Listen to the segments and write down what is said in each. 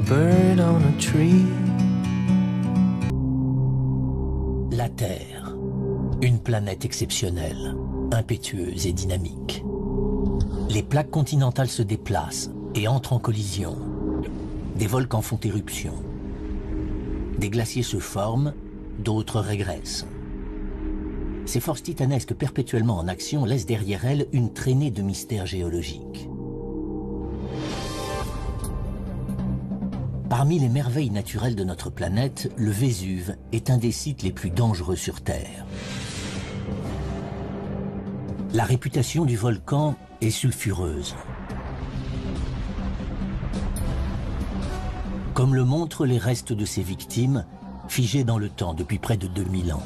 bird on a tree. La Terre, une planète exceptionnelle, impétueuse et dynamique. Les plaques continentales se déplacent et entrent en collision. Des volcans font éruption. Des glaciers se forment, d'autres régressent. Ces forces titanesques perpétuellement en action laissent derrière elles une traînée de mystères géologiques. Parmi les merveilles naturelles de notre planète, le Vésuve est un des sites les plus dangereux sur Terre. La réputation du volcan est sulfureuse. Comme le montrent les restes de ses victimes, figés dans le temps depuis près de 2000 ans.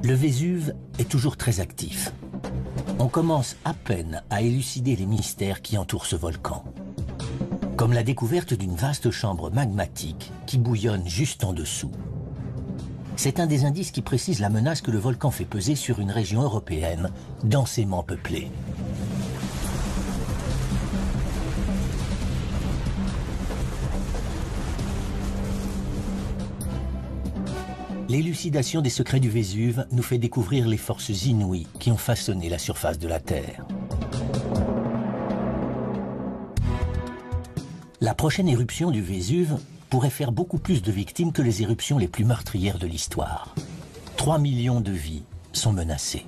Le Vésuve est toujours très actif. On commence à peine à élucider les mystères qui entourent ce volcan. Comme la découverte d'une vaste chambre magmatique qui bouillonne juste en dessous. C'est un des indices qui précise la menace que le volcan fait peser sur une région européenne densément peuplée. L'élucidation des secrets du Vésuve nous fait découvrir les forces inouïes qui ont façonné la surface de la Terre. La prochaine éruption du Vésuve pourrait faire beaucoup plus de victimes que les éruptions les plus meurtrières de l'histoire. 3 millions de vies sont menacées.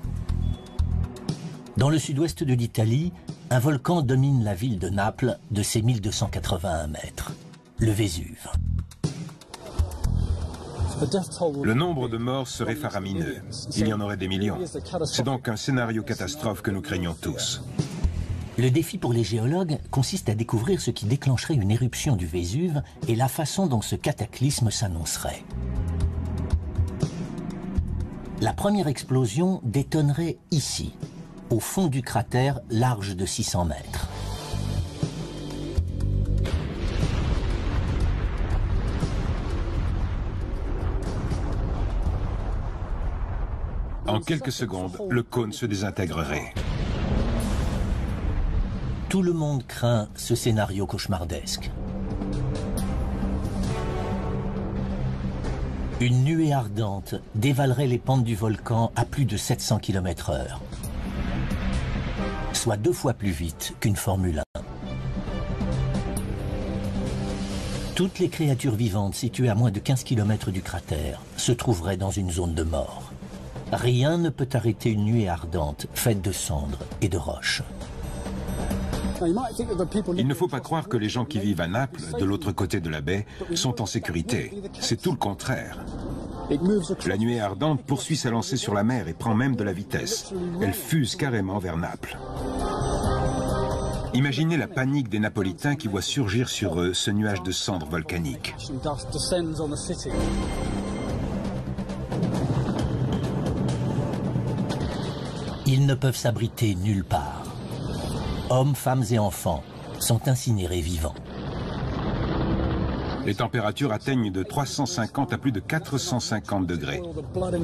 Dans le sud-ouest de l'Italie, un volcan domine la ville de Naples de ses 1281 mètres, le Vésuve. Le nombre de morts serait faramineux. Il y en aurait des millions. C'est donc un scénario catastrophe que nous craignons tous. Le défi pour les géologues consiste à découvrir ce qui déclencherait une éruption du Vésuve et la façon dont ce cataclysme s'annoncerait. La première explosion détonnerait ici, au fond du cratère large de 600 mètres. En quelques secondes, le cône se désintégrerait. Tout le monde craint ce scénario cauchemardesque. Une nuée ardente dévalerait les pentes du volcan à plus de 700 km/h, soit 2 fois plus vite qu'une Formule 1. Toutes les créatures vivantes situées à moins de 15 km du cratère se trouveraient dans une zone de mort. Rien ne peut arrêter une nuée ardente faite de cendres et de roches. Il ne faut pas croire que les gens qui vivent à Naples, de l'autre côté de la baie, sont en sécurité. C'est tout le contraire. La nuée ardente poursuit sa lancée sur la mer et prend même de la vitesse. Elle fuse carrément vers Naples. Imaginez la panique des Napolitains qui voient surgir sur eux ce nuage de cendres volcaniques. Ils ne peuvent s'abriter nulle part. Hommes, femmes et enfants sont incinérés vivants. Les températures atteignent de 350 à plus de 450 degrés,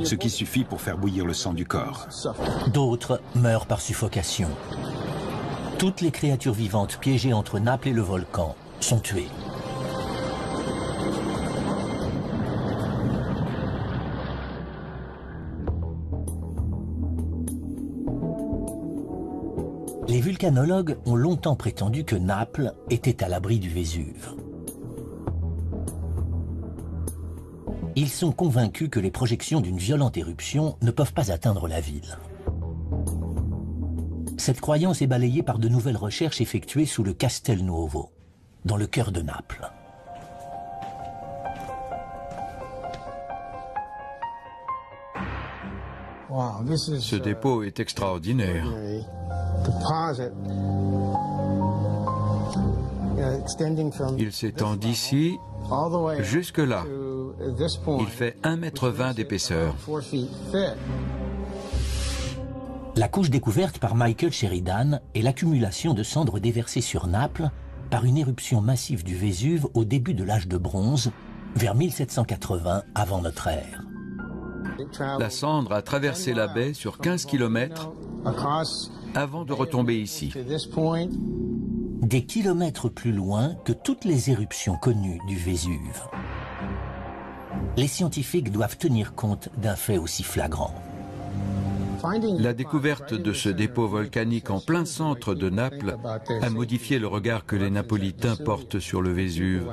ce qui suffit pour faire bouillir le sang du corps. D'autres meurent par suffocation. Toutes les créatures vivantes piégées entre Naples et le volcan sont tuées. Les vulcanologues ont longtemps prétendu que Naples était à l'abri du Vésuve. Ils sont convaincus que les projections d'une violente éruption ne peuvent pas atteindre la ville. Cette croyance est balayée par de nouvelles recherches effectuées sous le Castel Nuovo, dans le cœur de Naples. Ce dépôt est extraordinaire. Il s'étend d'ici jusque là. Il fait 1,20 m d'épaisseur. La couche découverte par Michael Sheridan est l'accumulation de cendres déversées sur Naples par une éruption massive du Vésuve au début de l'âge de bronze, vers 1780 avant notre ère. La cendre a traversé la baie sur 15 km avant de retomber ici. Des kilomètres plus loin que toutes les éruptions connues du Vésuve. Les scientifiques doivent tenir compte d'un fait aussi flagrant. La découverte de ce dépôt volcanique en plein centre de Naples a modifié le regard que les Napolitains portent sur le Vésuve.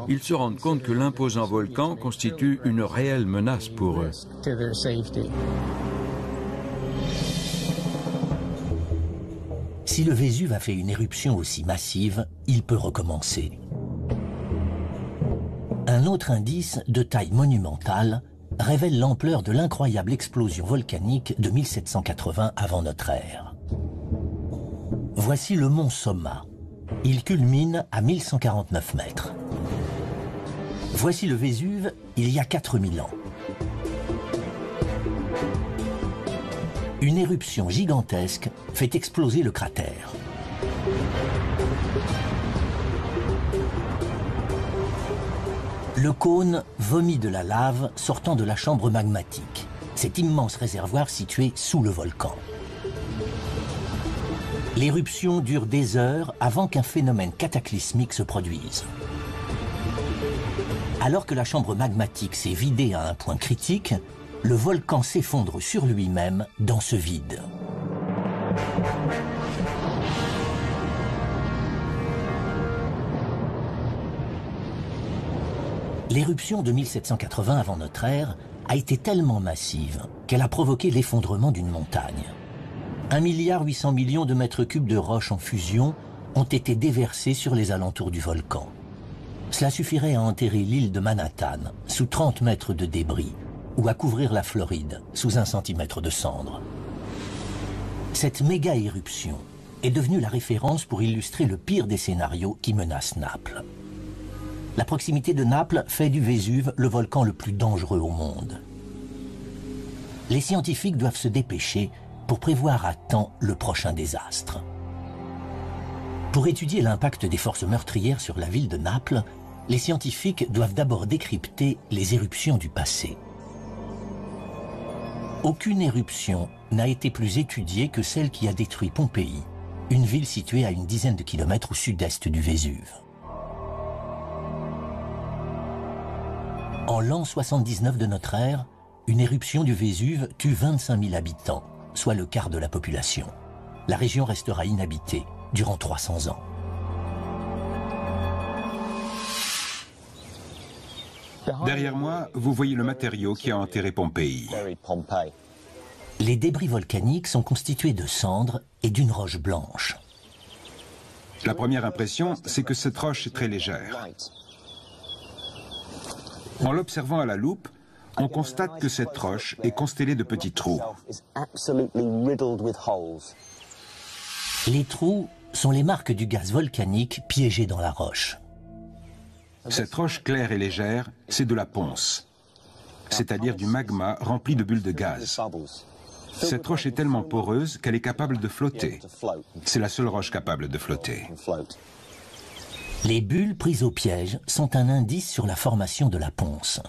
Ils se rendent compte que l'imposant volcan constitue une réelle menace pour eux. Si le Vésuve a fait une éruption aussi massive, il peut recommencer. Un autre indice de taille monumentale révèle l'ampleur de l'incroyable explosion volcanique de 1780 avant notre ère. Voici le mont Somma. Il culmine à 1149 mètres. Voici le Vésuve il y a 4000 ans. Une éruption gigantesque fait exploser le cratère. Le cône vomit de la lave sortant de la chambre magmatique, cet immense réservoir situé sous le volcan. L'éruption dure des heures avant qu'un phénomène cataclysmique se produise. Alors que la chambre magmatique s'est vidée à un point critique, le volcan s'effondre sur lui-même dans ce vide. L'éruption de 1780 avant notre ère a été tellement massive qu'elle a provoqué l'effondrement d'une montagne. 1,8 milliard de mètres cubes de roches en fusion ont été déversés sur les alentours du volcan. Cela suffirait à enterrer l'île de Manhattan sous 30 mètres de débris ou à couvrir la Floride sous 1 centimètre de cendres. Cette méga-éruption est devenue la référence pour illustrer le pire des scénarios qui menacent Naples. La proximité de Naples fait du Vésuve le volcan le plus dangereux au monde. Les scientifiques doivent se dépêcher pour prévoir à temps le prochain désastre. Pour étudier l'impact des forces meurtrières sur la ville de Naples, les scientifiques doivent d'abord décrypter les éruptions du passé. Aucune éruption n'a été plus étudiée que celle qui a détruit Pompéi, une ville située à une dizaine de kilomètres au sud-est du Vésuve. En l'an 79 de notre ère, une éruption du Vésuve tue 25 000 habitants, soit le quart de la population. La région restera inhabitée durant 300 ans. Derrière moi, vous voyez le matériau qui a enterré Pompéi. Les débris volcaniques sont constitués de cendres et d'une roche blanche. La première impression, c'est que cette roche est très légère. En l'observant à la loupe, on constate que cette roche est constellée de petits trous. Les trous sont les marques du gaz volcanique piégé dans la roche. Cette roche claire et légère, c'est de la ponce, c'est-à-dire du magma rempli de bulles de gaz. Cette roche est tellement poreuse qu'elle est capable de flotter. C'est la seule roche capable de flotter. Les bulles prises au piège sont un indice sur la formation de la ponce.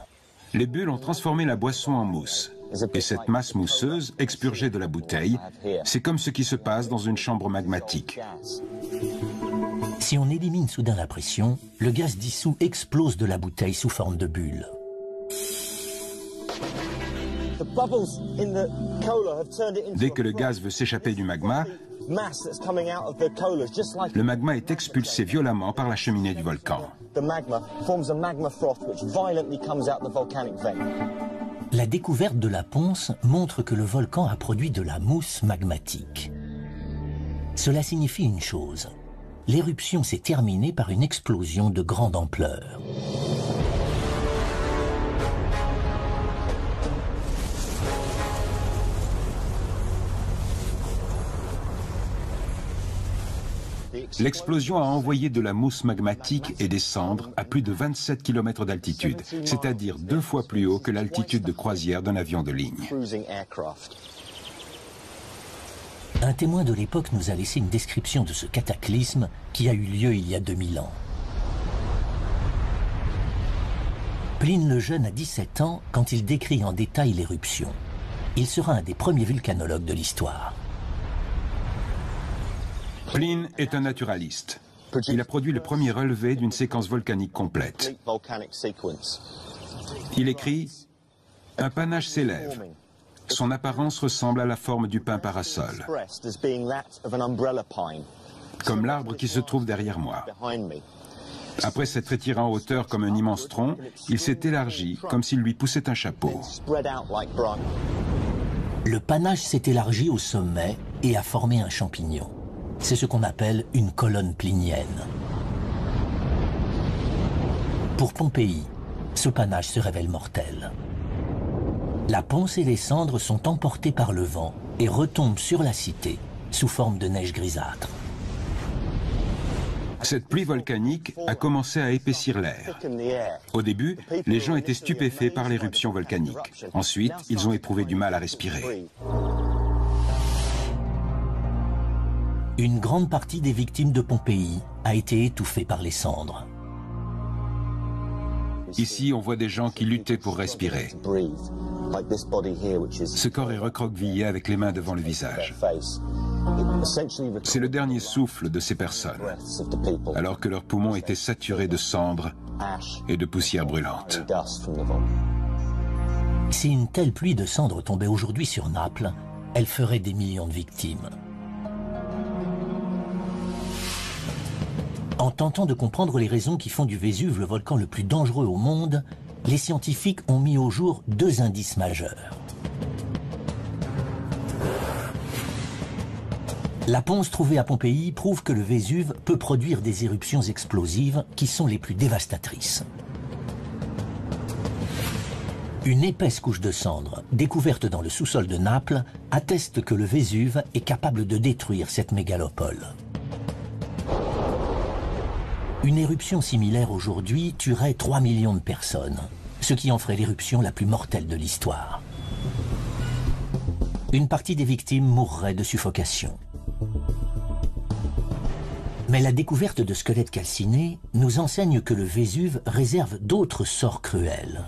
Les bulles ont transformé la boisson en mousse. Et cette masse mousseuse, expurgée de la bouteille, c'est comme ce qui se passe dans une chambre magmatique. Si on élimine soudain la pression, le gaz dissous explose de la bouteille sous forme de bulles. Dès que le gaz veut s'échapper du magma, le magma est expulsé violemment par la cheminée du volcan. La découverte de la ponce montre que le volcan a produit de la mousse magmatique. Cela signifie une chose. L'éruption s'est terminée par une explosion de grande ampleur. L'explosion a envoyé de la mousse magmatique et des cendres à plus de 27 km d'altitude, c'est-à-dire 2 fois plus haut que l'altitude de croisière d'un avion de ligne. Un témoin de l'époque nous a laissé une description de ce cataclysme qui a eu lieu il y a 2000 ans. Pline le Jeune a 17 ans quand il décrit en détail l'éruption. Il sera un des premiers volcanologues de l'histoire. Pline est un naturaliste. Il a produit le premier relevé d'une séquence volcanique complète. Il écrit « Un panache s'élève. Son apparence ressemble à la forme du pin parasol, comme l'arbre qui se trouve derrière moi. Après s'être étiré en hauteur comme un immense tronc, il s'est élargi comme s'il lui poussait un chapeau. » Le panache s'est élargi au sommet et a formé un champignon. C'est ce qu'on appelle une colonne plinienne. Pour Pompéi, ce panache se révèle mortel. La ponce et les cendres sont emportées par le vent et retombent sur la cité sous forme de neige grisâtre. Cette pluie volcanique a commencé à épaissir l'air. Au début, les gens étaient stupéfaits par l'éruption volcanique. Ensuite, ils ont éprouvé du mal à respirer. Une grande partie des victimes de Pompéi a été étouffée par les cendres. Ici, on voit des gens qui luttaient pour respirer. Ce corps est recroquevillé avec les mains devant le visage. C'est le dernier souffle de ces personnes, alors que leurs poumons étaient saturés de cendres et de poussière brûlante. Si une telle pluie de cendres tombait aujourd'hui sur Naples, elle ferait des millions de victimes. En tentant de comprendre les raisons qui font du Vésuve le volcan le plus dangereux au monde, les scientifiques ont mis au jour deux indices majeurs. La ponce trouvée à Pompéi prouve que le Vésuve peut produire des éruptions explosives qui sont les plus dévastatrices. Une épaisse couche de cendres, découverte dans le sous-sol de Naples, atteste que le Vésuve est capable de détruire cette mégalopole. Une éruption similaire aujourd'hui tuerait 3 millions de personnes, ce qui en ferait l'éruption la plus mortelle de l'histoire. Une partie des victimes mourrait de suffocation. Mais la découverte de squelettes calcinés nous enseigne que le Vésuve réserve d'autres sorts cruels.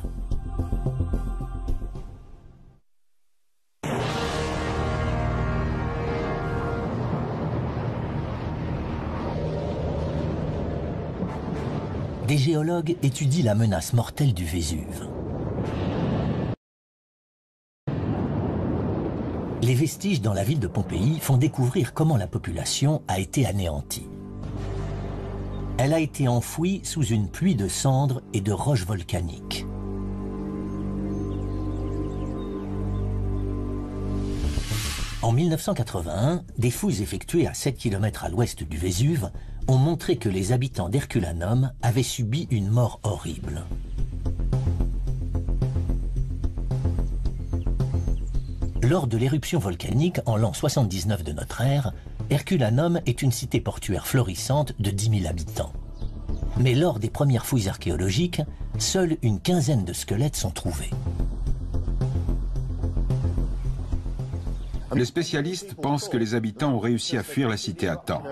Des géologues étudient la menace mortelle du Vésuve. Les vestiges dans la ville de Pompéi font découvrir comment la population a été anéantie. Elle a été enfouie sous une pluie de cendres et de roches volcaniques. En 1981, des fouilles effectuées à 7 km à l'ouest du Vésuve ont montré que les habitants d'Herculanum avaient subi une mort horrible. Lors de l'éruption volcanique en l'an 79 de notre ère, Herculanum est une cité portuaire florissante de 10 000 habitants. Mais lors des premières fouilles archéologiques, seule une quinzaine de squelettes sont trouvés. Les spécialistes pensent que les habitants ont réussi à fuir la cité à temps.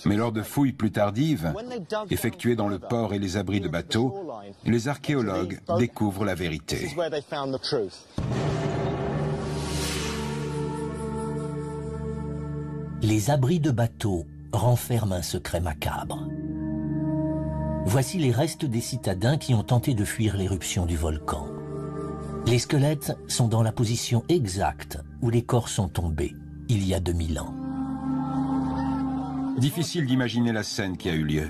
Mais lors de fouilles plus tardives, effectuées dans le port et les abris de bateaux, les archéologues découvrent la vérité. Les abris de bateaux renferment un secret macabre. Voici les restes des citadins qui ont tenté de fuir l'éruption du volcan. Les squelettes sont dans la position exacte où les corps sont tombés, il y a 2000 ans. Difficile d'imaginer la scène qui a eu lieu.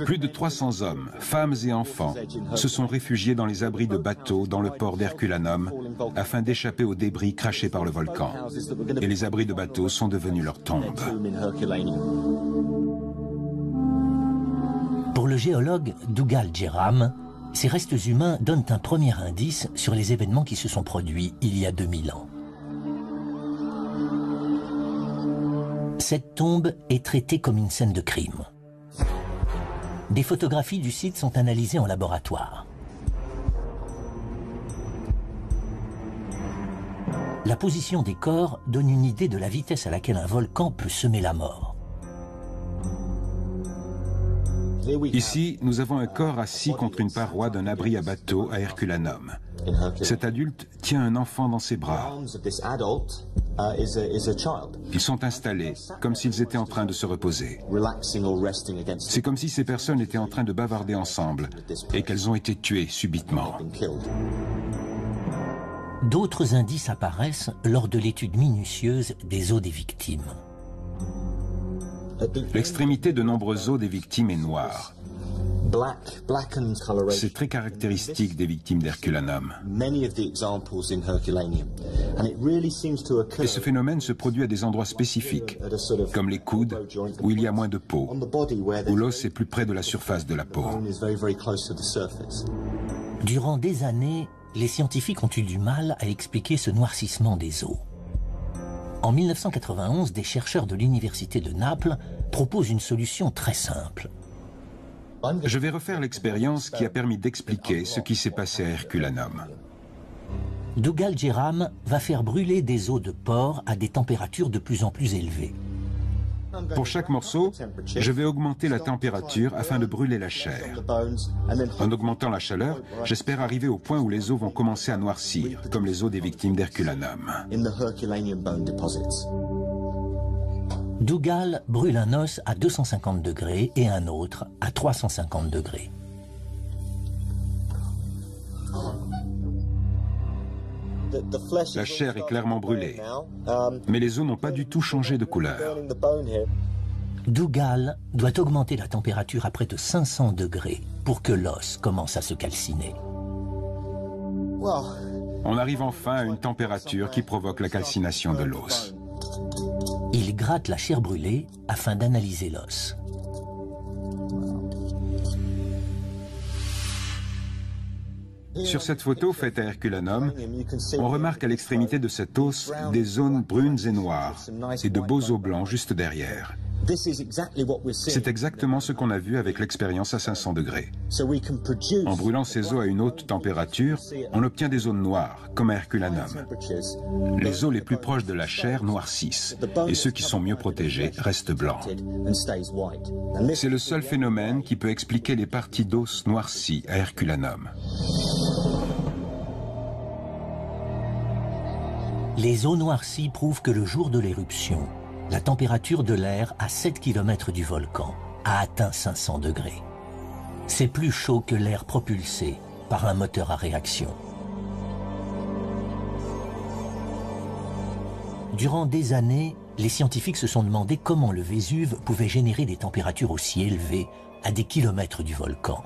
Plus de 300 hommes, femmes et enfants se sont réfugiés dans les abris de bateaux dans le port d'Herculanum afin d'échapper aux débris crachés par le volcan. Et les abris de bateaux sont devenus leur tombe. Pour le géologue Dougal Jerram, ces restes humains donnent un premier indice sur les événements qui se sont produits il y a 2000 ans. Cette tombe est traitée comme une scène de crime. Des photographies du site sont analysées en laboratoire. La position des corps donne une idée de la vitesse à laquelle un volcan peut semer la mort. Ici, nous avons un corps assis contre une paroi d'un abri à bateau à Herculanum. Cet adulte tient un enfant dans ses bras. Ils sont installés comme s'ils étaient en train de se reposer. C'est comme si ces personnes étaient en train de bavarder ensemble et qu'elles ont été tuées subitement. D'autres indices apparaissent lors de l'étude minutieuse des os des victimes. L'extrémité de nombreux os des victimes est noire. C'est très caractéristique des victimes d'Herculanum. Et ce phénomène se produit à des endroits spécifiques, comme les coudes, où il y a moins de peau, où l'os est plus près de la surface de la peau. Durant des années, les scientifiques ont eu du mal à expliquer ce noircissement des os. En 1991, des chercheurs de l'université de Naples proposent une solution très simple. Je vais refaire l'expérience qui a permis d'expliquer ce qui s'est passé à Herculanum. Dougal Jerram va faire brûler des os de porc à des températures de plus en plus élevées. Pour chaque morceau, je vais augmenter la température afin de brûler la chair. En augmentant la chaleur, j'espère arriver au point où les os vont commencer à noircir, comme les os des victimes d'Herculanum. Dougal brûle un os à 250 degrés et un autre à 350 degrés. La chair est clairement brûlée, mais les os n'ont pas du tout changé de couleur. Dougal doit augmenter la température à près de 500 degrés pour que l'os commence à se calciner. On arrive enfin à une température qui provoque la calcination de l'os. Il gratte la chair brûlée afin d'analyser l'os. Sur cette photo faite à Herculanum, on remarque à l'extrémité de cet os des zones brunes et noires et de beaux os blancs juste derrière. C'est exactement ce qu'on a vu avec l'expérience à 500 degrés. En brûlant ces os à une haute température, on obtient des zones noires, comme à Herculanum. Les os les plus proches de la chair noircissent, et ceux qui sont mieux protégés restent blancs. C'est le seul phénomène qui peut expliquer les parties d'os noircies à Herculanum. Les os noircis prouvent que le jour de l'éruption, la température de l'air à 7 km du volcan a atteint 500 degrés. C'est plus chaud que l'air propulsé par un moteur à réaction. Durant des années, les scientifiques se sont demandé comment le Vésuve pouvait générer des températures aussi élevées à des kilomètres du volcan.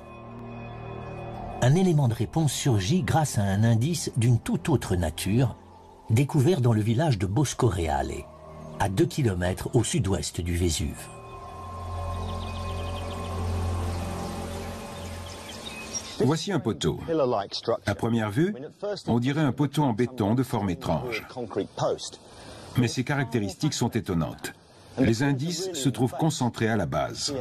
Un élément de réponse surgit grâce à un indice d'une toute autre nature, découvert dans le village de Bosco Reale, à 2 km au sud-ouest du Vésuve. Voici un poteau. À première vue, on dirait un poteau en béton de forme étrange. Mais ses caractéristiques sont étonnantes. Les indices se trouvent concentrés à la base.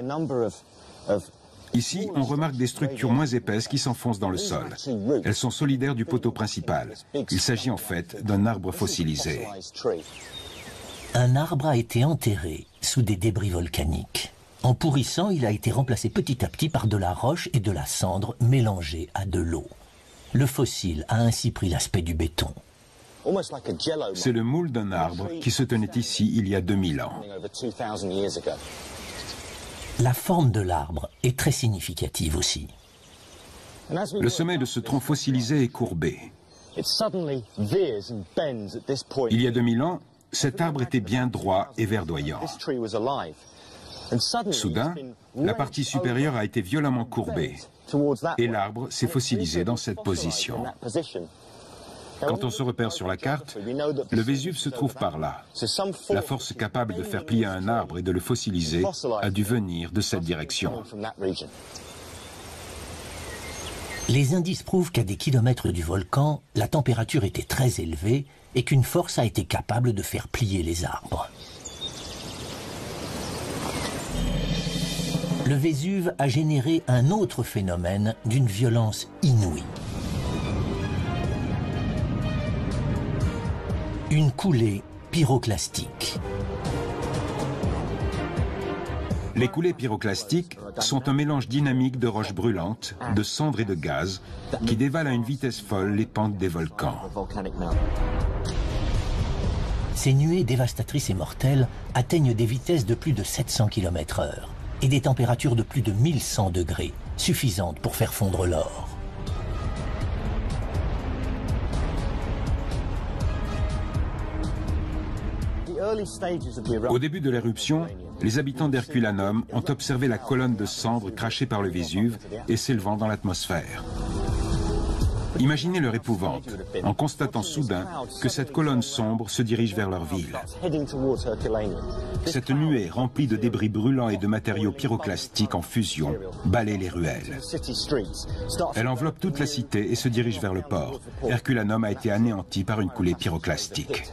Ici, on remarque des structures moins épaisses qui s'enfoncent dans le sol. Elles sont solidaires du poteau principal. Il s'agit en fait d'un arbre fossilisé. Un arbre a été enterré sous des débris volcaniques. En pourrissant, il a été remplacé petit à petit par de la roche et de la cendre mélangées à de l'eau. Le fossile a ainsi pris l'aspect du béton. C'est le moule d'un arbre qui se tenait ici il y a 2000 ans. La forme de l'arbre est très significative aussi. Le sommet de ce tronc fossilisé est courbé. Il y a 2000 ans, cet arbre était bien droit et verdoyant. Soudain, la partie supérieure a été violemment courbée et l'arbre s'est fossilisé dans cette position. Quand on se repère sur la carte, le Vésuve se trouve par là. La force capable de faire plier un arbre et de le fossiliser a dû venir de cette direction. Les indices prouvent qu'à des kilomètres du volcan, la température était très élevée et qu'une force a été capable de faire plier les arbres. Le Vésuve a généré un autre phénomène d'une violence inouïe. Une coulée pyroclastique. Les coulées pyroclastiques sont un mélange dynamique de roches brûlantes, de cendres et de gaz qui dévalent à une vitesse folle les pentes des volcans. Ces nuées dévastatrices et mortelles atteignent des vitesses de plus de 700 km/h et des températures de plus de 1100 degrés, suffisantes pour faire fondre l'or. Au début de l'éruption, les habitants d'Herculanum ont observé la colonne de cendres crachée par le Vésuve et s'élevant dans l'atmosphère. Imaginez leur épouvante en constatant soudain que cette colonne sombre se dirige vers leur ville. Cette nuée remplie de débris brûlants et de matériaux pyroclastiques en fusion balaie les ruelles. Elle enveloppe toute la cité et se dirige vers le port. Herculanum a été anéanti par une coulée pyroclastique.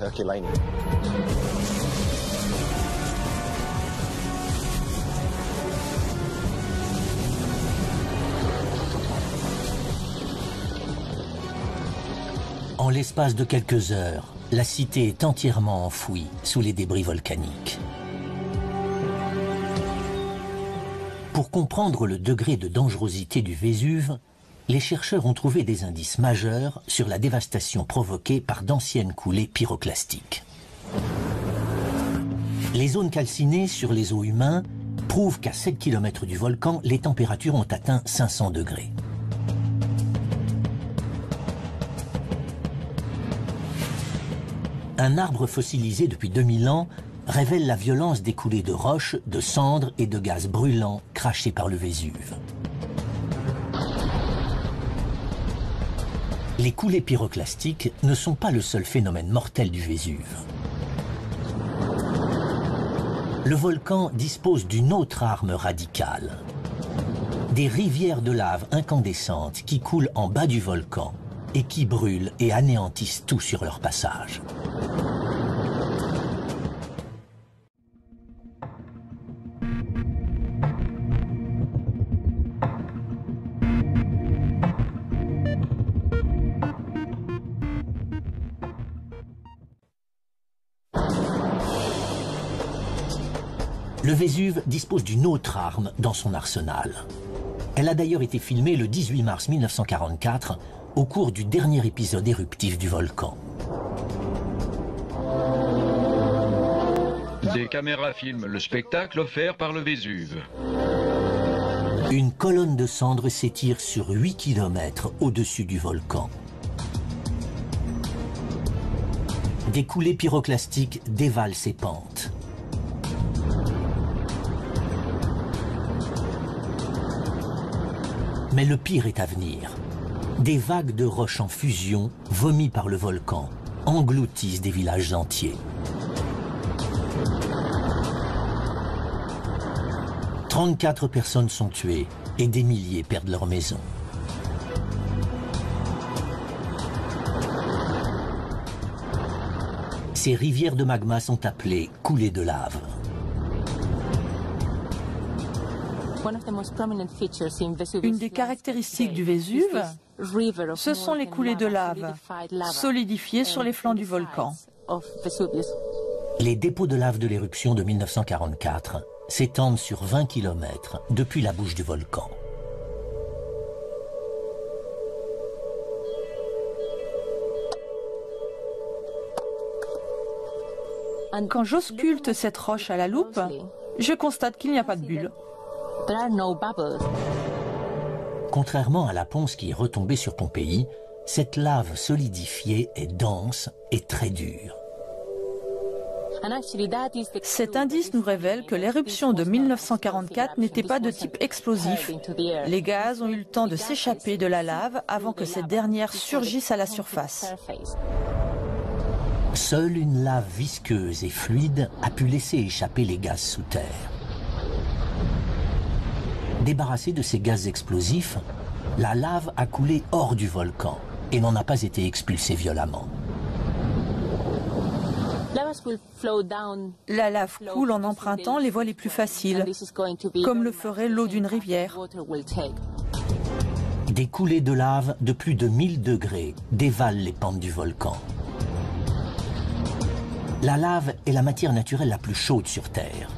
En l'espace de quelques heures, la cité est entièrement enfouie sous les débris volcaniques. Pour comprendre le degré de dangerosité du Vésuve, les chercheurs ont trouvé des indices majeurs sur la dévastation provoquée par d'anciennes coulées pyroclastiques. Les zones calcinées sur les os humains prouvent qu'à 7 km du volcan, les températures ont atteint 500 degrés. Un arbre fossilisé depuis 2000 ans révèle la violence des coulées de roches, de cendres et de gaz brûlants crachés par le Vésuve. Les coulées pyroclastiques ne sont pas le seul phénomène mortel du Vésuve. Le volcan dispose d'une autre arme radicale. Des rivières de lave incandescentes qui coulent en bas du volcan et qui brûlent et anéantissent tout sur leur passage. Le Vésuve dispose d'une autre arme dans son arsenal. Elle a d'ailleurs été filmée le 18 mars 1944 au cours du dernier épisode éruptif du volcan. Des caméras filment le spectacle offert par le Vésuve. Une colonne de cendres s'étire sur 8 km au-dessus du volcan. Des coulées pyroclastiques dévalent ses pentes. Mais le pire est à venir. Des vagues de roches en fusion, vomies par le volcan, engloutissent des villages entiers. 34 personnes sont tuées et des milliers perdent leur maison. Ces rivières de magma sont appelées coulées de lave. Une des caractéristiques du Vésuve, ce sont les coulées de lave, solidifiées sur les flancs du volcan. Les dépôts de lave de l'éruption de 1944 s'étendent sur 20 km depuis la bouche du volcan. Quand j'ausculte cette roche à la loupe, je constate qu'il n'y a pas de bulles. Contrairement à la ponce qui est retombée sur Pompéi, cette lave solidifiée est dense et très dure. Cet indice nous révèle que l'éruption de 1944 n'était pas de type explosif. Les gaz ont eu le temps de s'échapper de la lave avant que cette dernière surgisse à la surface. Seule une lave visqueuse et fluide a pu laisser échapper les gaz sous terre. Débarrassée de ces gaz explosifs, la lave a coulé hors du volcan et n'en a pas été expulsée violemment. La lave coule en empruntant les voies les plus faciles, comme le ferait l'eau d'une rivière. Des coulées de lave de plus de 1000 degrés dévalent les pentes du volcan. La lave est la matière naturelle la plus chaude sur Terre.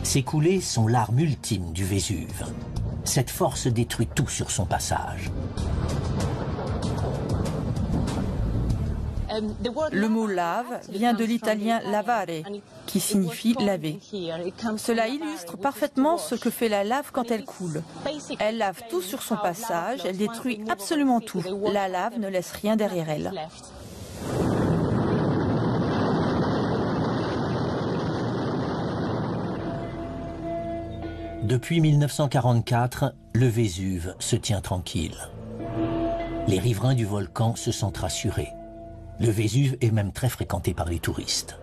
Ces coulées sont l'arme ultime du Vésuve. Cette force détruit tout sur son passage. Le mot lave vient de l'italien lavare, qui signifie laver. Cela illustre parfaitement ce que fait la lave quand elle coule. Elle lave tout sur son passage, elle détruit absolument tout. La lave ne laisse rien derrière elle. Depuis 1944, le Vésuve se tient tranquille. Les riverains du volcan se sentent rassurés. Le Vésuve est même très fréquenté par les touristes.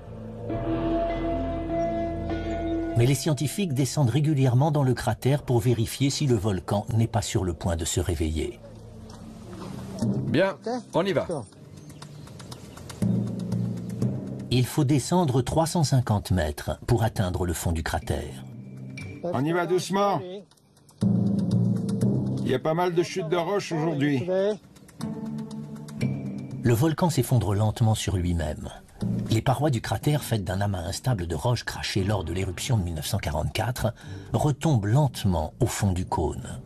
Mais les scientifiques descendent régulièrement dans le cratère pour vérifier si le volcan n'est pas sur le point de se réveiller. Bien, on y va. Il faut descendre 350 mètres pour atteindre le fond du cratère. On y va doucement. Il y a pas mal de chutes de roches aujourd'hui. Le volcan s'effondre lentement sur lui-même. Les parois du cratère, faites d'un amas instable de roches crachées lors de l'éruption de 1944, retombent lentement au fond du cône.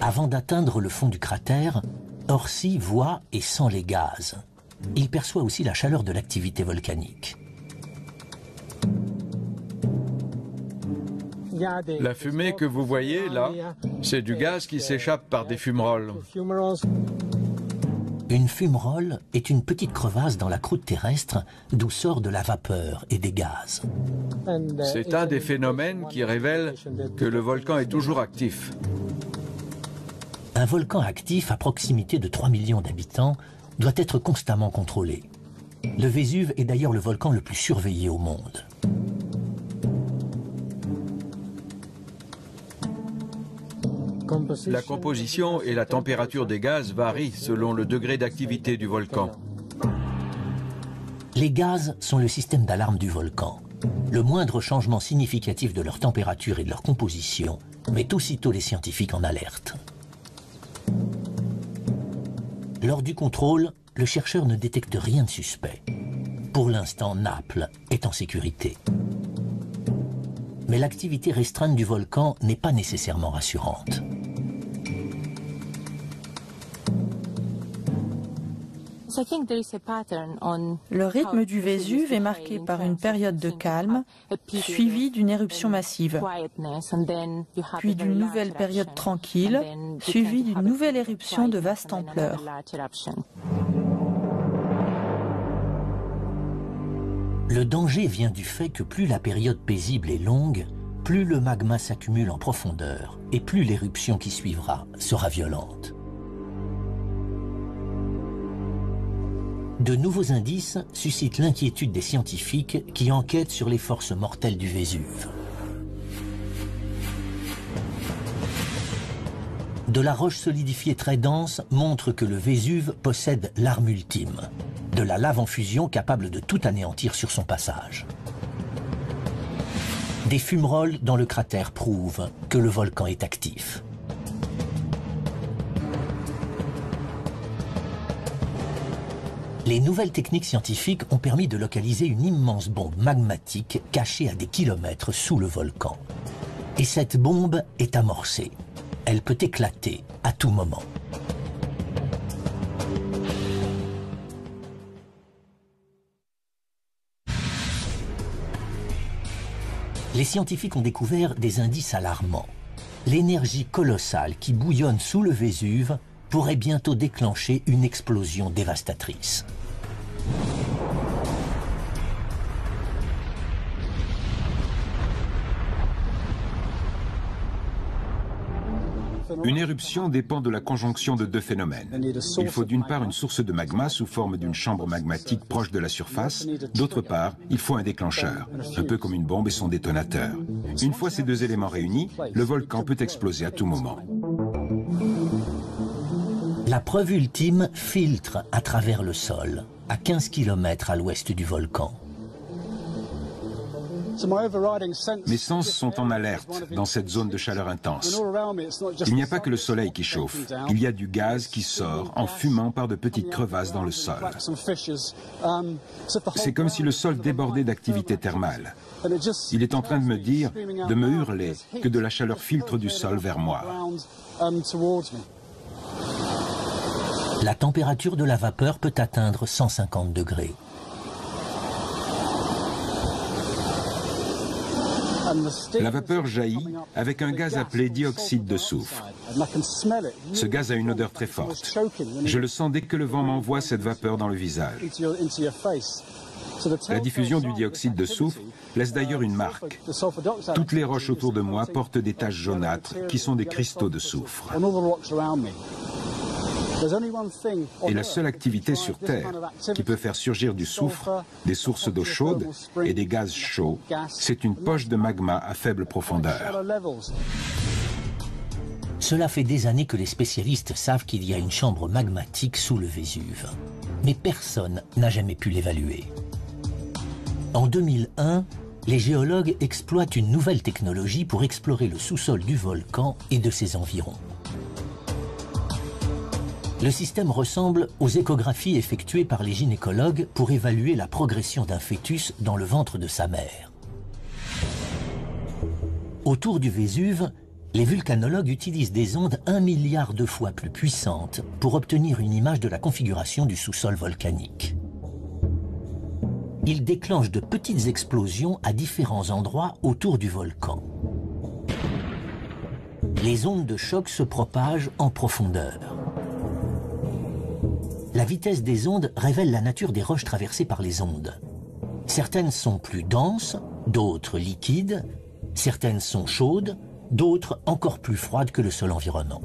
Avant d'atteindre le fond du cratère, Orsi voit et sent les gaz. Il perçoit aussi la chaleur de l'activité volcanique. La fumée que vous voyez là, c'est du gaz qui s'échappe par des fumerolles. Une fumerole est une petite crevasse dans la croûte terrestre d'où sort de la vapeur et des gaz. C'est un des phénomènes qui révèle que le volcan est toujours actif. Un volcan actif à proximité de 3 millions d'habitants doit être constamment contrôlé. Le Vésuve est d'ailleurs le volcan le plus surveillé au monde. La composition et la température des gaz varient selon le degré d'activité du volcan. Les gaz sont le système d'alarme du volcan. Le moindre changement significatif de leur température et de leur composition met aussitôt les scientifiques en alerte. Lors du contrôle, le chercheur ne détecte rien de suspect. Pour l'instant, Naples est en sécurité. Mais l'activité restreinte du volcan n'est pas nécessairement rassurante. Le rythme du Vésuve est marqué par une période de calme, suivie d'une éruption massive, puis d'une nouvelle période tranquille, suivie d'une nouvelle éruption de vaste ampleur. Le danger vient du fait que plus la période paisible est longue, plus le magma s'accumule en profondeur et plus l'éruption qui suivra sera violente. De nouveaux indices suscitent l'inquiétude des scientifiques qui enquêtent sur les forces mortelles du Vésuve. De la roche solidifiée très dense montre que le Vésuve possède l'arme ultime, de la lave en fusion capable de tout anéantir sur son passage. Des fumerolles dans le cratère prouvent que le volcan est actif. Les nouvelles techniques scientifiques ont permis de localiser une immense bombe magmatique cachée à des kilomètres sous le volcan. Et cette bombe est amorcée. Elle peut éclater à tout moment. Les scientifiques ont découvert des indices alarmants. L'énergie colossale qui bouillonne sous le Vésuve pourrait bientôt déclencher une explosion dévastatrice. Une éruption dépend de la conjonction de deux phénomènes. Il faut d'une part une source de magma sous forme d'une chambre magmatique proche de la surface, d'autre part, il faut un déclencheur, un peu comme une bombe et son détonateur. Une fois ces deux éléments réunis, le volcan peut exploser à tout moment. La preuve ultime filtre à travers le sol, à 15 km à l'ouest du volcan. Mes sens sont en alerte dans cette zone de chaleur intense. Il n'y a pas que le soleil qui chauffe, il y a du gaz qui sort en fumant par de petites crevasses dans le sol. C'est comme si le sol débordait d'activité thermale. Il est en train de me dire, de me hurler, que de la chaleur filtre du sol vers moi. La température de la vapeur peut atteindre 150 degrés. La vapeur jaillit avec un gaz appelé dioxyde de soufre. Ce gaz a une odeur très forte. Je le sens dès que le vent m'envoie cette vapeur dans le visage. La diffusion du dioxyde de soufre laisse d'ailleurs une marque. Toutes les roches autour de moi portent des taches jaunâtres qui sont des cristaux de soufre. Et la seule activité sur Terre qui peut faire surgir du soufre, des sources d'eau chaude et des gaz chauds, c'est une poche de magma à faible profondeur. Cela fait des années que les spécialistes savent qu'il y a une chambre magmatique sous le Vésuve. Mais personne n'a jamais pu l'évaluer. En 2001, les géologues exploitent une nouvelle technologie pour explorer le sous-sol du volcan et de ses environs. Le système ressemble aux échographies effectuées par les gynécologues pour évaluer la progression d'un fœtus dans le ventre de sa mère. Autour du Vésuve, les vulcanologues utilisent des ondes 1 milliard de fois plus puissantes pour obtenir une image de la configuration du sous-sol volcanique. Ils déclenchent de petites explosions à différents endroits autour du volcan. Les ondes de choc se propagent en profondeur. La vitesse des ondes révèle la nature des roches traversées par les ondes. Certaines sont plus denses, d'autres liquides, certaines sont chaudes, d'autres encore plus froides que le sol environnant.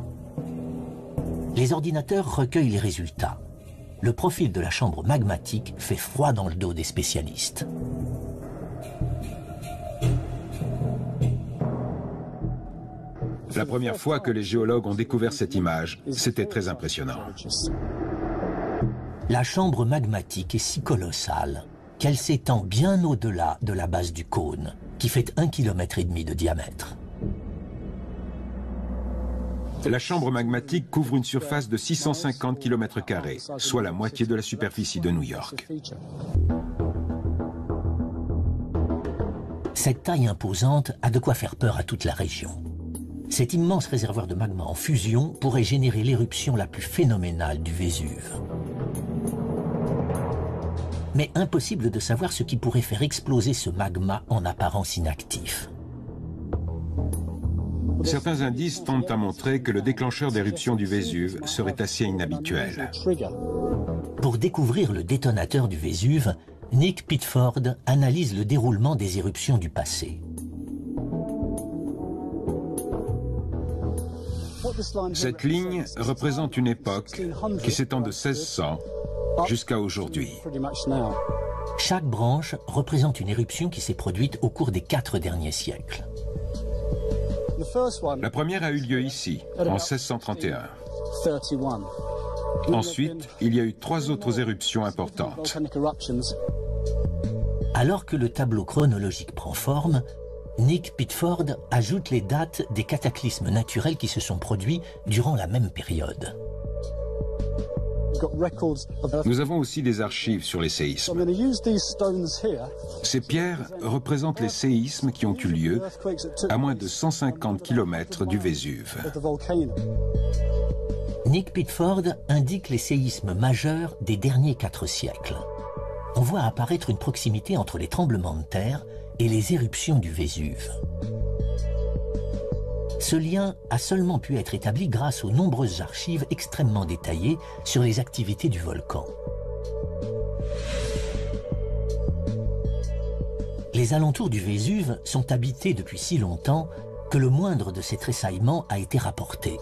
Les ordinateurs recueillent les résultats. Le profil de la chambre magmatique fait froid dans le dos des spécialistes. La première fois que les géologues ont découvert cette image, c'était très impressionnant. La chambre magmatique est si colossale qu'elle s'étend bien au-delà de la base du cône, qui fait 1,5 km de diamètre. La chambre magmatique couvre une surface de 650 km², soit la moitié de la superficie de New York. Cette taille imposante a de quoi faire peur à toute la région. Cet immense réservoir de magma en fusion pourrait générer l'éruption la plus phénoménale du Vésuve. Mais impossible de savoir ce qui pourrait faire exploser ce magma en apparence inactif. Certains indices tentent à montrer que le déclencheur d'éruption du Vésuve serait assez inhabituel. Pour découvrir le détonateur du Vésuve, Nick Pitford analyse le déroulement des éruptions du passé. Cette ligne représente une époque qui s'étend de 1600 jusqu'à aujourd'hui. Chaque branche représente une éruption qui s'est produite au cours des 4 derniers siècles. La première a eu lieu ici, en 1631. Ensuite, il y a eu 3 autres éruptions importantes. Alors que le tableau chronologique prend forme, Nick Pitford ajoute les dates des cataclysmes naturels qui se sont produits durant la même période. Nous avons aussi des archives sur les séismes. Ces pierres représentent les séismes qui ont eu lieu à moins de 150 km du Vésuve. Nick Pitford indique les séismes majeurs des derniers 4 siècles. On voit apparaître une proximité entre les tremblements de terre et les éruptions du Vésuve. Ce lien a seulement pu être établi grâce aux nombreuses archives extrêmement détaillées sur les activités du volcan. Les alentours du Vésuve sont habités depuis si longtemps que le moindre de ces tressaillements a été rapporté.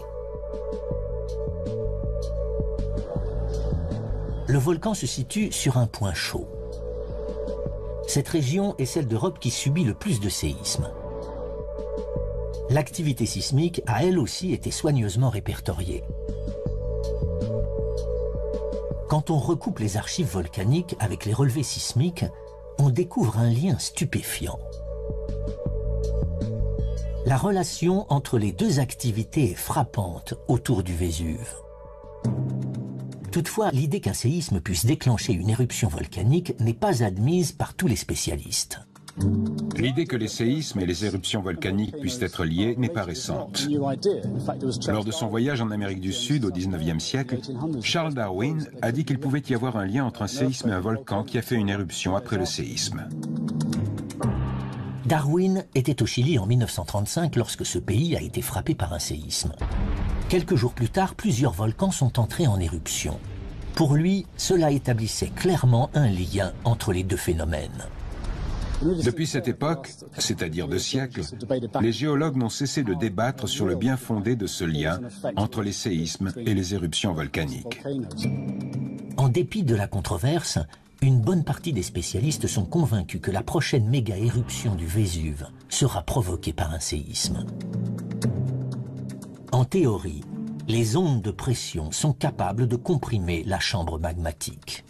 Le volcan se situe sur un point chaud. Cette région est celle d'Europe qui subit le plus de séismes. L'activité sismique a elle aussi été soigneusement répertoriée. Quand on recoupe les archives volcaniques avec les relevés sismiques, on découvre un lien stupéfiant. La relation entre les 2 activités est frappante autour du Vésuve. Toutefois, l'idée qu'un séisme puisse déclencher une éruption volcanique n'est pas admise par tous les spécialistes. L'idée que les séismes et les éruptions volcaniques puissent être liés n'est pas récente. Lors de son voyage en Amérique du Sud au XIXe siècle, Charles Darwin a dit qu'il pouvait y avoir un lien entre un séisme et un volcan qui a fait une éruption après le séisme. Darwin était au Chili en 1935 lorsque ce pays a été frappé par un séisme. Quelques jours plus tard, plusieurs volcans sont entrés en éruption. Pour lui, cela établissait clairement un lien entre les deux phénomènes. Depuis cette époque, c'est-à-dire 2 siècles, les géologues n'ont cessé de débattre sur le bien fondé de ce lien entre les séismes et les éruptions volcaniques. En dépit de la controverse, une bonne partie des spécialistes sont convaincus que la prochaine méga-éruption du Vésuve sera provoquée par un séisme. En théorie, les ondes de pression sont capables de comprimer la chambre magmatique.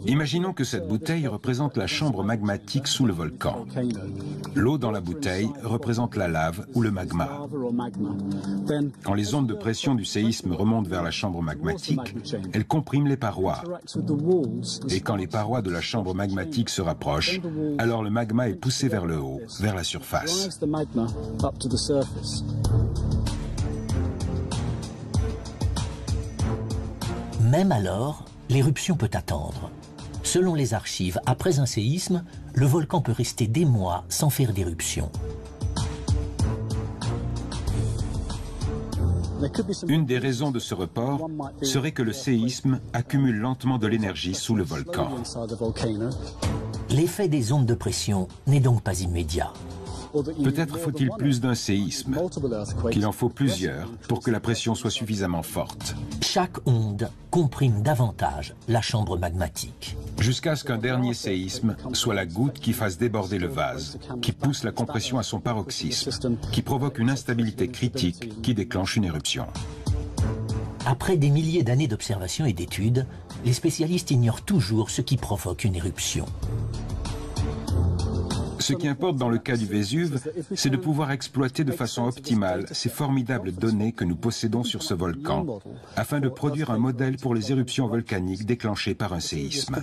Imaginons que cette bouteille représente la chambre magmatique sous le volcan. L'eau dans la bouteille représente la lave ou le magma. Quand les ondes de pression du séisme remontent vers la chambre magmatique, elles compriment les parois. Et quand les parois de la chambre magmatique se rapprochent, alors le magma est poussé vers le haut, vers la surface. Même alors, l'éruption peut attendre. Selon les archives, après un séisme, le volcan peut rester des mois sans faire d'éruption. Une des raisons de ce report serait que le séisme accumule lentement de l'énergie sous le volcan. L'effet des ondes de pression n'est donc pas immédiat. Peut-être faut-il plus d'un séisme, qu'il en faut plusieurs pour que la pression soit suffisamment forte. Chaque onde comprime davantage la chambre magmatique. Jusqu'à ce qu'un dernier séisme soit la goutte qui fasse déborder le vase, qui pousse la compression à son paroxysme, qui provoque une instabilité critique qui déclenche une éruption. Après des milliers d'années d'observations et d'études, les spécialistes ignorent toujours ce qui provoque une éruption. Ce qui importe dans le cas du Vésuve, c'est de pouvoir exploiter de façon optimale ces formidables données que nous possédons sur ce volcan, afin de produire un modèle pour les éruptions volcaniques déclenchées par un séisme.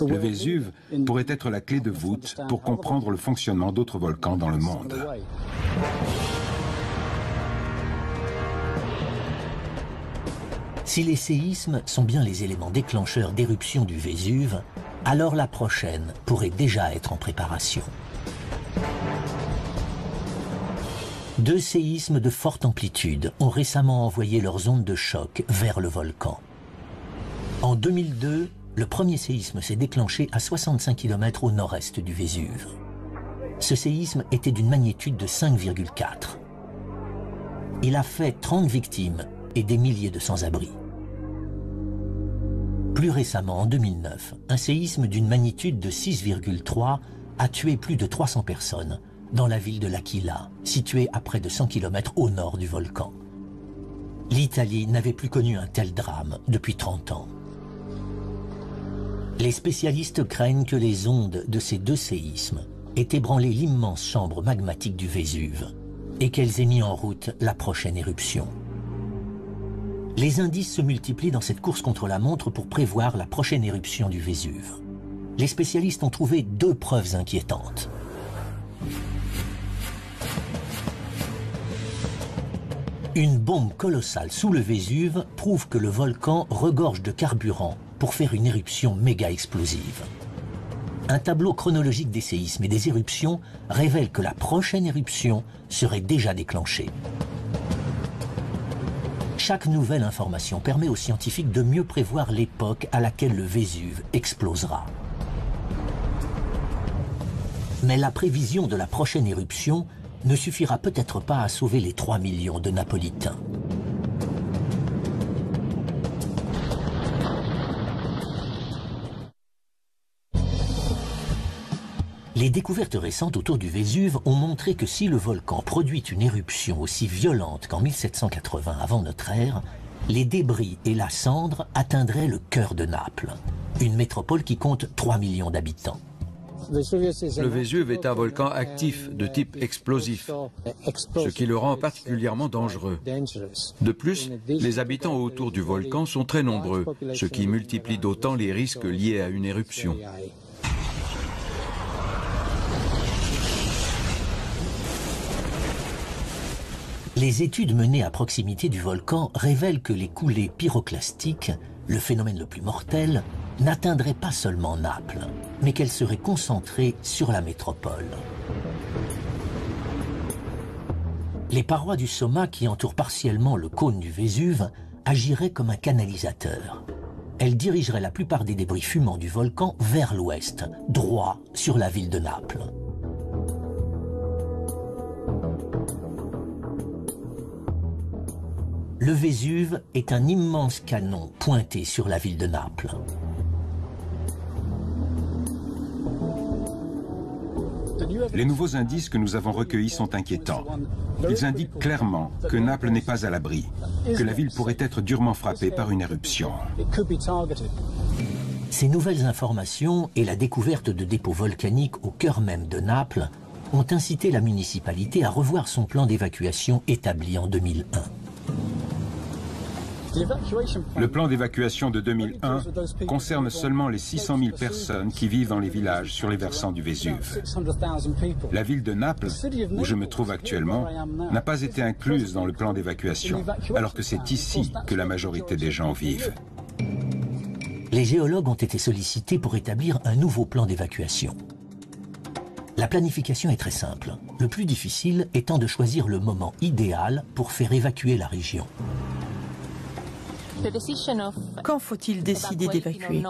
Le Vésuve pourrait être la clé de voûte pour comprendre le fonctionnement d'autres volcans dans le monde. Si les séismes sont bien les éléments déclencheurs d'éruptions du Vésuve, alors la prochaine pourrait déjà être en préparation. 2 séismes de forte amplitude ont récemment envoyé leurs ondes de choc vers le volcan. En 2002, le premier séisme s'est déclenché à 65 km au nord-est du Vésuve. Ce séisme était d'une magnitude de 5,4. Il a fait 30 victimes et des milliers de sans-abri. Plus récemment, en 2009, un séisme d'une magnitude de 6,3 a tué plus de 300 personnes dans la ville de L'Aquila, située à près de 100 km au nord du volcan. L'Italie n'avait plus connu un tel drame depuis 30 ans. Les spécialistes craignent que les ondes de ces 2 séismes aient ébranlé l'immense chambre magmatique du Vésuve et qu'elles aient mis en route la prochaine éruption. Les indices se multiplient dans cette course contre la montre pour prévoir la prochaine éruption du Vésuve. Les spécialistes ont trouvé 2 preuves inquiétantes. Une bombe colossale sous le Vésuve prouve que le volcan regorge de carburant pour faire une éruption méga explosive. Un tableau chronologique des séismes et des éruptions révèle que la prochaine éruption serait déjà déclenchée. Chaque nouvelle information permet aux scientifiques de mieux prévoir l'époque à laquelle le Vésuve explosera. Mais la prévision de la prochaine éruption ne suffira peut-être pas à sauver les 3 millions de Napolitains. Les découvertes récentes autour du Vésuve ont montré que si le volcan produit une éruption aussi violente qu'en 1780 avant notre ère, les débris et la cendre atteindraient le cœur de Naples, une métropole qui compte 3 millions d'habitants. Le Vésuve est un volcan actif de type explosif, ce qui le rend particulièrement dangereux. De plus, les habitants autour du volcan sont très nombreux, ce qui multiplie d'autant les risques liés à une éruption. Les études menées à proximité du volcan révèlent que les coulées pyroclastiques, le phénomène le plus mortel, n'atteindraient pas seulement Naples, mais qu'elles seraient concentrées sur la métropole. Les parois du Somma qui entourent partiellement le cône du Vésuve agiraient comme un canalisateur. Elles dirigeraient la plupart des débris fumants du volcan vers l'ouest, droit sur la ville de Naples. Le Vésuve est un immense canon pointé sur la ville de Naples. Les nouveaux indices que nous avons recueillis sont inquiétants. Ils indiquent clairement que Naples n'est pas à l'abri, que la ville pourrait être durement frappée par une éruption. Ces nouvelles informations et la découverte de dépôts volcaniques au cœur même de Naples ont incité la municipalité à revoir son plan d'évacuation établi en 2001. Le plan d'évacuation de 2001 concerne seulement les 600 000 personnes qui vivent dans les villages sur les versants du Vésuve. La ville de Naples, où je me trouve actuellement, n'a pas été incluse dans le plan d'évacuation, alors que c'est ici que la majorité des gens vivent. Les géologues ont été sollicités pour établir un nouveau plan d'évacuation. La planification est très simple, le plus difficile étant de choisir le moment idéal pour faire évacuer la région. Quand faut-il décider d'évacuer?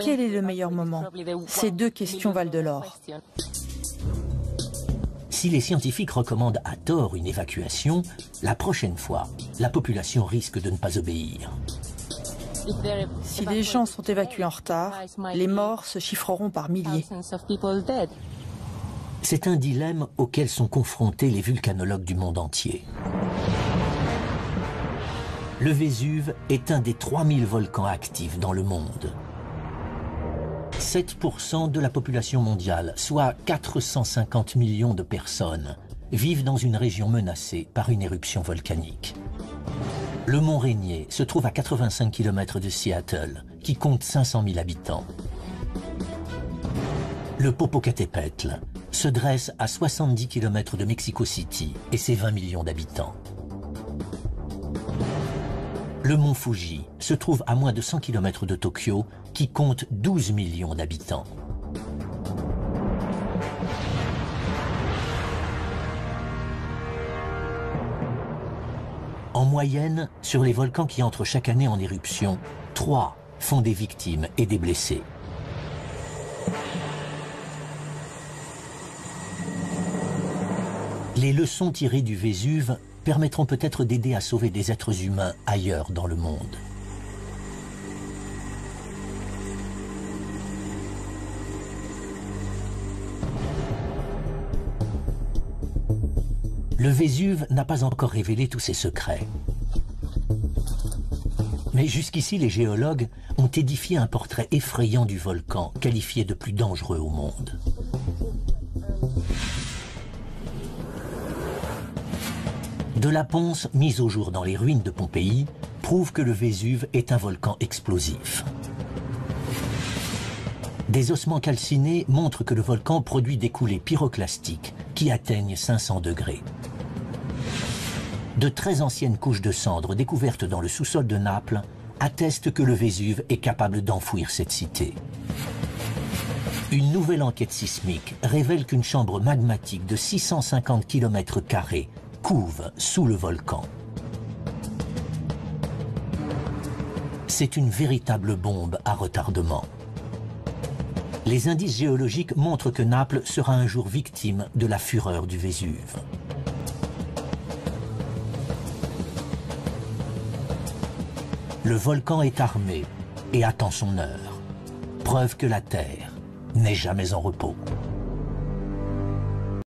Quel est le meilleur moment? Ces deux questions valent de l'or. Si les scientifiques recommandent à tort une évacuation, la prochaine fois, la population risque de ne pas obéir. Si les gens sont évacués en retard, les morts se chiffreront par milliers. C'est un dilemme auquel sont confrontés les vulcanologues du monde entier. Le Vésuve est un des 3000 volcans actifs dans le monde. 7% de la population mondiale, soit 450 millions de personnes, vivent dans une région menacée par une éruption volcanique. Le mont Rainier se trouve à 85 km de Seattle, qui compte 500 000 habitants. Le Popocatépetl se dresse à 70 km de Mexico City et ses 20 millions d'habitants. Le mont Fuji se trouve à moins de 100 km de Tokyo, qui compte 12 millions d'habitants. En moyenne, sur les volcans qui entrent chaque année en éruption, 3 font des victimes et des blessés. Les leçons tirées du Vésuve permettront peut-être d'aider à sauver des êtres humains ailleurs dans le monde. Le Vésuve n'a pas encore révélé tous ses secrets. Mais jusqu'ici, les géologues ont édifié un portrait effrayant du volcan, qualifié de plus dangereux au monde. De la ponce mise au jour dans les ruines de Pompéi prouve que le Vésuve est un volcan explosif. Des ossements calcinés montrent que le volcan produit des coulées pyroclastiques qui atteignent 500 degrés. De très anciennes couches de cendres découvertes dans le sous-sol de Naples attestent que le Vésuve est capable d'enfouir cette cité. Une nouvelle enquête sismique révèle qu'une chambre magmatique de 650 km² couve sous le volcan. C'est une véritable bombe à retardement. Les indices géologiques montrent que Naples sera un jour victime de la fureur du Vésuve. Le volcan est armé et attend son heure. Preuve que la Terre n'est jamais en repos.